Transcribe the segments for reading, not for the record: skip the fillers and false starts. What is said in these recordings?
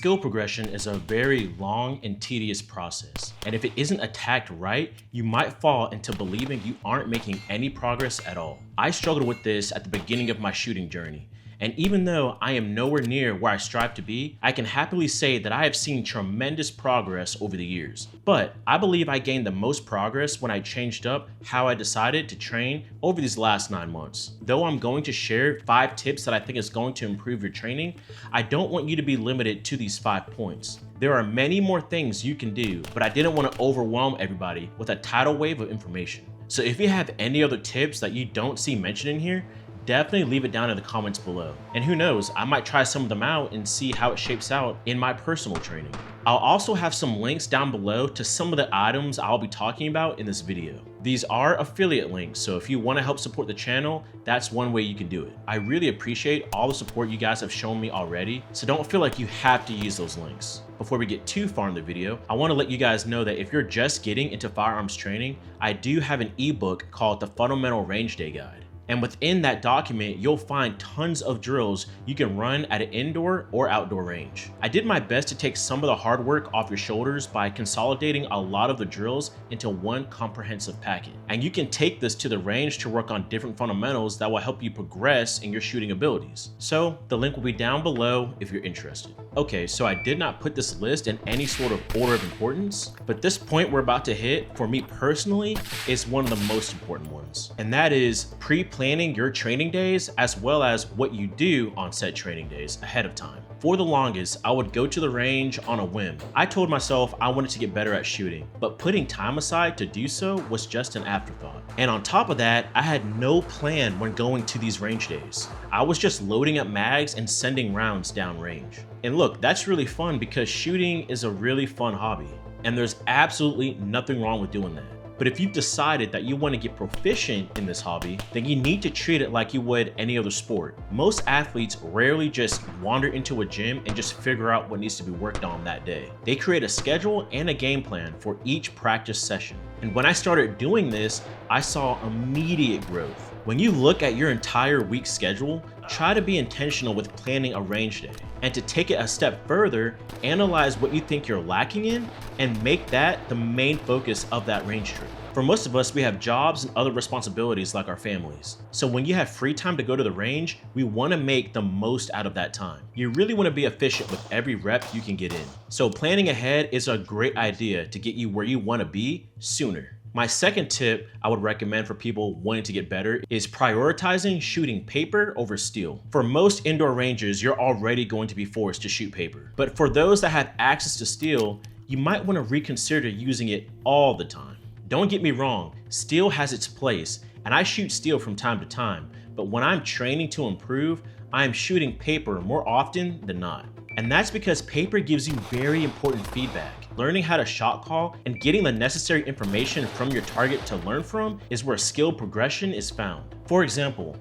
skill progression is a very long and tedious process, and if it isn't attacked right, you might fall into believing you aren't making any progress at all. I struggled with this at the beginning of my shooting journey, and even though I am nowhere near where I strive to be, I can happily say that I have seen tremendous progress over the years. But I believe I gained the most progress when I changed up how I decided to train over these last 9 months. Though I'm going to share 5 tips that I think is going to improve your training, I don't want you to be limited to these 5 points. There are many more things you can do, but I didn't want to overwhelm everybody with a tidal wave of information. So if you have any other tips that you don't see mentioned in here, definitely leave it down in the comments below. And who knows, I might try some of them out and see how it shapes out in my personal training. I'll also have some links down below to some of the items I'll be talking about in this video. These are affiliate links, so if you want to help support the channel, that's one way you can do it. I really appreciate all the support you guys have shown me already, so don't feel like you have to use those links. Before we get too far in the video, I want to let you guys know that if you're just getting into firearms training, I do have an ebook called the Fundamental Range Day Guide. And within that document, you'll find tons of drills you can run at an indoor or outdoor range. I did my best to take some of the hard work off your shoulders by consolidating a lot of the drills into one comprehensive packet. And you can take this to the range to work on different fundamentals that will help you progress in your shooting abilities. So the link will be down below if you're interested. Okay, so I did not put this list in any sort of order of importance, but this point we're about to hit, for me personally, is one of the most important ones. And that is pre-planning your training days as well as what you do on said training days ahead of time. For the longest, I would go to the range on a whim. I told myself I wanted to get better at shooting, but putting time aside to do so was just an afterthought. And on top of that, I had no plan when going to these range days. I was just loading up mags and sending rounds down range. And look, that's really fun because shooting is a really fun hobby, and there's absolutely nothing wrong with doing that. But if you've decided that you want to get proficient in this hobby, then you need to treat it like you would any other sport. Most athletes rarely just wander into a gym and just figure out what needs to be worked on that day. They create a schedule and a game plan for each practice session. And when I started doing this, I saw immediate growth. When you look at your entire week's schedule, try to be intentional with planning a range day. And to take it a step further, analyze what you think you're lacking in and make that the main focus of that range trip. For most of us, we have jobs and other responsibilities like our families. So when you have free time to go to the range, we want to make the most out of that time. You really want to be efficient with every rep you can get in. So planning ahead is a great idea to get you where you want to be sooner. My second tip I would recommend for people wanting to get better is prioritizing shooting paper over steel. For most indoor ranges, you're already going to be forced to shoot paper. But for those that have access to steel, you might want to reconsider using it all the time. Don't get me wrong, steel has its place, and I shoot steel from time to time, but when I'm training to improve, I am shooting paper more often than not. And that's because paper gives you very important feedback. Learning how to shot call and getting the necessary information from your target to learn from is where skill progression is found. For example,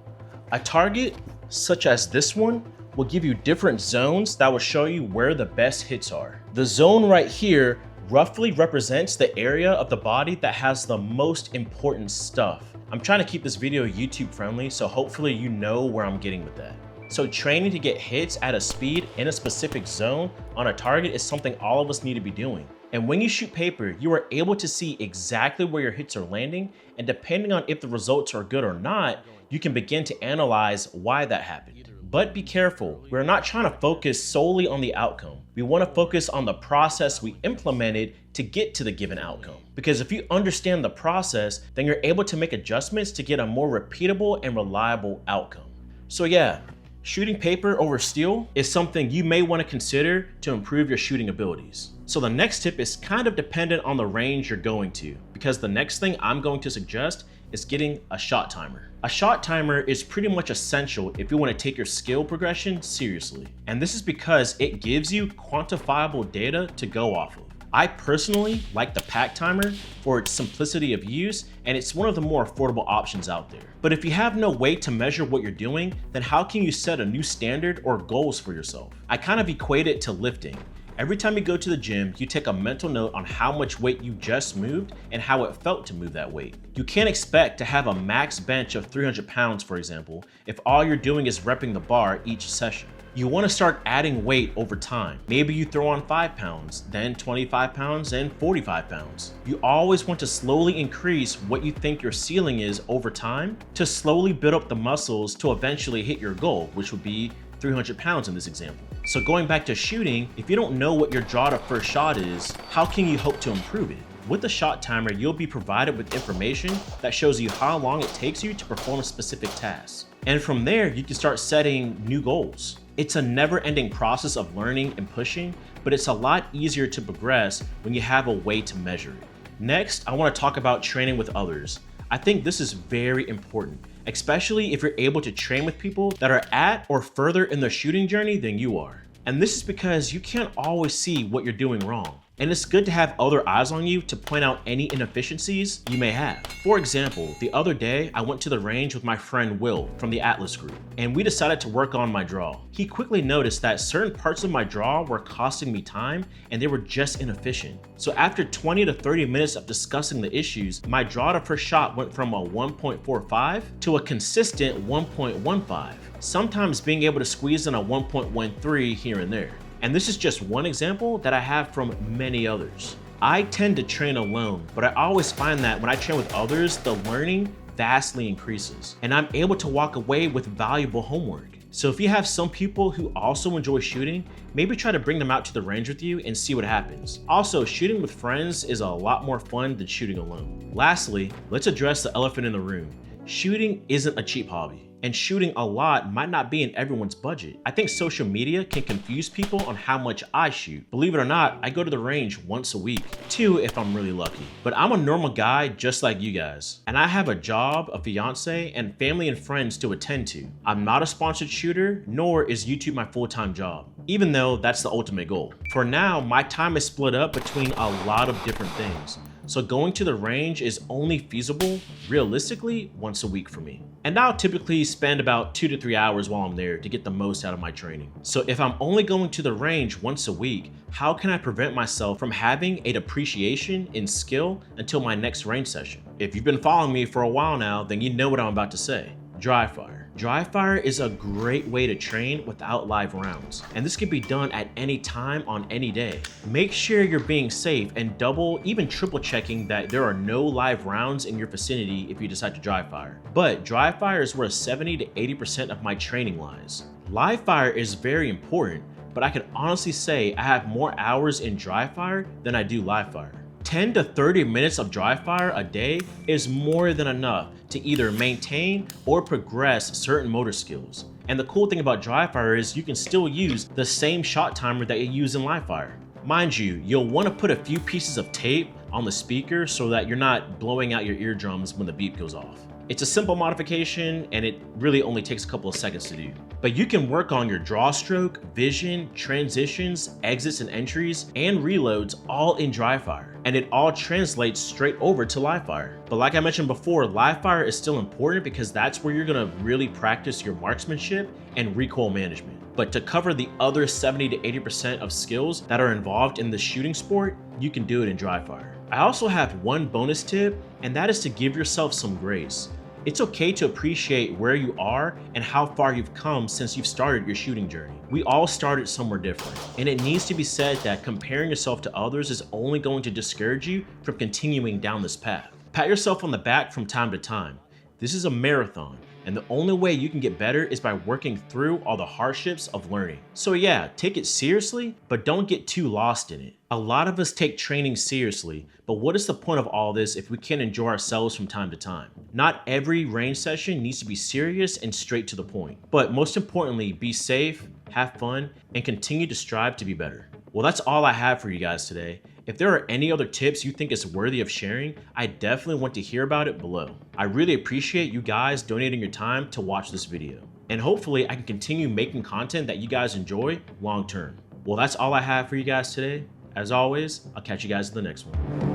a target such as this one will give you different zones that will show you where the best hits are. The zone right here roughly represents the area of the body that has the most important stuff. I'm trying to keep this video YouTube friendly, so hopefully you know where I'm getting with that. So training to get hits at a speed in a specific zone on a target is something all of us need to be doing. And when you shoot paper, you are able to see exactly where your hits are landing, and depending on if the results are good or not, you can begin to analyze why that happened. But be careful, we're not trying to focus solely on the outcome. We want to focus on the process we implemented to get to the given outcome. Because if you understand the process, then you're able to make adjustments to get a more repeatable and reliable outcome. So yeah, shooting paper over steel is something you may want to consider to improve your shooting abilities. So the next tip is kind of dependent on the range you're going to, because the next thing I'm going to suggest is getting a shot timer. A shot timer is pretty much essential if you want to take your skill progression seriously. And this is because it gives you quantifiable data to go off of. I personally like the Pact timer for its simplicity of use, and it's one of the more affordable options out there. But if you have no way to measure what you're doing, then how can you set a new standard or goals for yourself? I kind of equate it to lifting. Every time you go to the gym, you take a mental note on how much weight you just moved and how it felt to move that weight. You can't expect to have a max bench of 300 pounds, for example, if all you're doing is repping the bar each session. You want to start adding weight over time. Maybe you throw on 5 pounds, then 25 pounds, then 45 pounds. You always want to slowly increase what you think your ceiling is over time to slowly build up the muscles to eventually hit your goal, which would be 300 pounds in this example. So going back to shooting, if you don't know what your draw to first shot is, how can you hope to improve it? With the shot timer, you'll be provided with information that shows you how long it takes you to perform a specific task. And from there, you can start setting new goals. It's a never-ending process of learning and pushing, but it's a lot easier to progress when you have a way to measure it. Next, I want to talk about training with others. I think this is very important, especially if you're able to train with people that are at or further in their shooting journey than you are. And this is because you can't always see what you're doing wrong. And it's good to have other eyes on you to point out any inefficiencies you may have. For example, the other day, I went to the range with my friend Will from the Atlas group, and we decided to work on my draw. He quickly noticed that certain parts of my draw were costing me time and they were just inefficient. So after 20 to 30 minutes of discussing the issues, my draw to first shot went from a 1.45 to a consistent 1.15, sometimes being able to squeeze in a 1.13 here and there. And this is just one example that I have from many others. I tend to train alone, but I always find that when I train with others, the learning vastly increases, and I'm able to walk away with valuable homework. So if you have some people who also enjoy shooting, maybe try to bring them out to the range with you and see what happens. Also, shooting with friends is a lot more fun than shooting alone. Lastly, let's address the elephant in the room. Shooting isn't a cheap hobby, and shooting a lot might not be in everyone's budget. I think social media can confuse people on how much I shoot. Believe it or not, I go to the range once a week, 2 if I'm really lucky. But I'm a normal guy just like you guys, and I have a job, a fiance, and family and friends to attend to. I'm not a sponsored shooter, nor is YouTube my full-time job, even though that's the ultimate goal. For now, my time is split up between a lot of different things. So going to the range is only feasible, realistically, once a week for me. And I'll typically spend about 2 to 3 hours while I'm there to get the most out of my training. So if I'm only going to the range once a week, how can I prevent myself from having a depreciation in skill until my next range session? If you've been following me for a while now, then you know what I'm about to say. Dry fire. Dry fire is a great way to train without live rounds, and this can be done at any time on any day. Make sure you're being safe and double, even triple checking that there are no live rounds in your vicinity if you decide to dry fire. But dry fire is where 70 to 80% of my training lies. Live fire is very important, but I can honestly say I have more hours in dry fire than I do live fire. 10 to 30 minutes of dry fire a day is more than enough to either maintain or progress certain motor skills. And the cool thing about dry fire is you can still use the same shot timer that you use in live fire. Mind you, you'll want to put a few pieces of tape on the speaker so that you're not blowing out your eardrums when the beep goes off. It's a simple modification and it really only takes a couple of seconds to do. But you can work on your draw stroke, vision, transitions, exits and entries, and reloads all in dry fire. And it all translates straight over to live fire. But like I mentioned before, live fire is still important because that's where you're gonna really practice your marksmanship and recoil management. But to cover the other 70 to 80% of skills that are involved in the shooting sport, you can do it in dry fire. I also have one bonus tip, and that is to give yourself some grace. It's okay to appreciate where you are and how far you've come since you've started your shooting journey. We all started somewhere different, and it needs to be said that comparing yourself to others is only going to discourage you from continuing down this path. Pat yourself on the back from time to time. This is a marathon, and the only way you can get better is by working through all the hardships of learning. So yeah, take it seriously, but don't get too lost in it. A lot of us take training seriously, but what is the point of all this if we can't enjoy ourselves from time to time? Not every range session needs to be serious and straight to the point. But most importantly, be safe, have fun, and continue to strive to be better. Well, that's all I have for you guys today. If there are any other tips you think is worthy of sharing, I definitely want to hear about it below. I really appreciate you guys donating your time to watch this video. And hopefully I can continue making content that you guys enjoy long term. Well, that's all I have for you guys today. As always, I'll catch you guys in the next one.